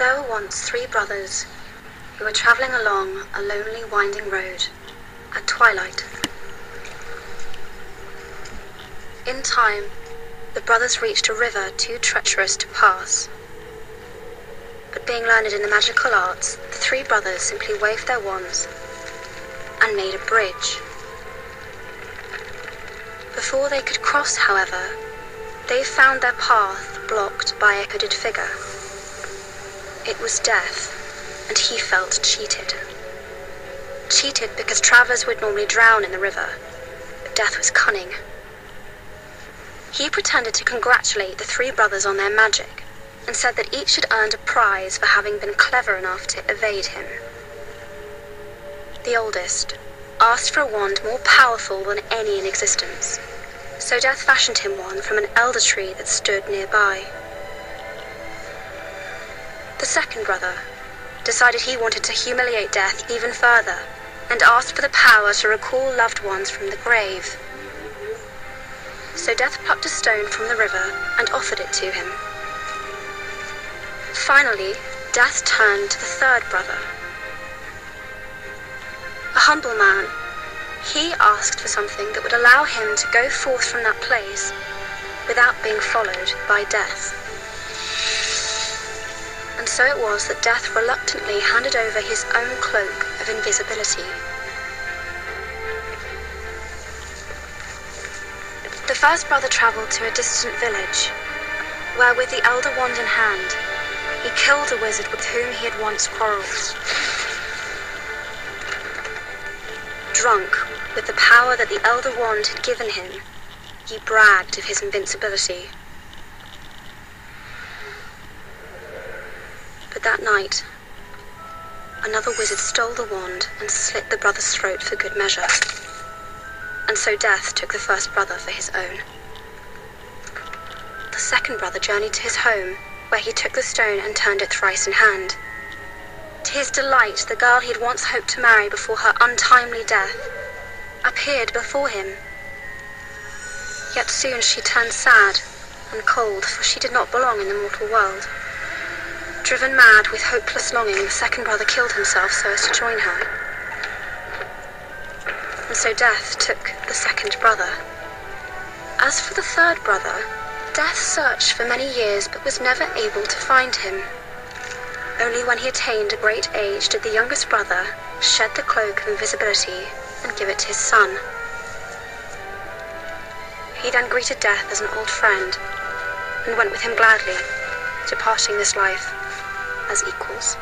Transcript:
There were once 3 brothers who were travelling along a lonely winding road at twilight. In time, the brothers reached a river too treacherous to pass. But being learned in the magical arts, the 3 brothers simply waved their wands and made a bridge. Before they could cross, however, they found their path blocked by a hooded figure. It was Death, and he felt cheated. Cheated because travellers would normally drown in the river, but Death was cunning. He pretended to congratulate the 3 brothers on their magic, and said that each had earned a prize for having been clever enough to evade him. The oldest asked for a wand more powerful than any in existence, so Death fashioned him one from an elder tree that stood nearby. The second brother decided he wanted to humiliate Death even further, and asked for the power to recall loved ones from the grave. So Death plucked a stone from the river and offered it to him. Finally, Death turned to the third brother. A humble man, he asked for something that would allow him to go forth from that place without being followed by Death. And so it was that Death reluctantly handed over his own cloak of invisibility. The first brother travelled to a distant village, where with the elder wand in hand, he killed a wizard with whom he had once quarrelled. Drunk with the power that the elder wand had given him, he bragged of his invincibility. But that night, another wizard stole the wand and slit the brother's throat for good measure. And so Death took the first brother for his own. The second brother journeyed to his home, where he took the stone and turned it thrice in hand. To his delight, the girl he had once hoped to marry before her untimely death appeared before him. Yet soon she turned sad and cold, for she did not belong in the mortal world. Driven mad with hopeless longing, the second brother killed himself so as to join her. And so Death took the second brother. As for the third brother, Death searched for many years but was never able to find him. Only when he attained a great age did the youngest brother shed the cloak of invisibility and give it to his son. He then greeted Death as an old friend and went with him gladly, departing this life as equals.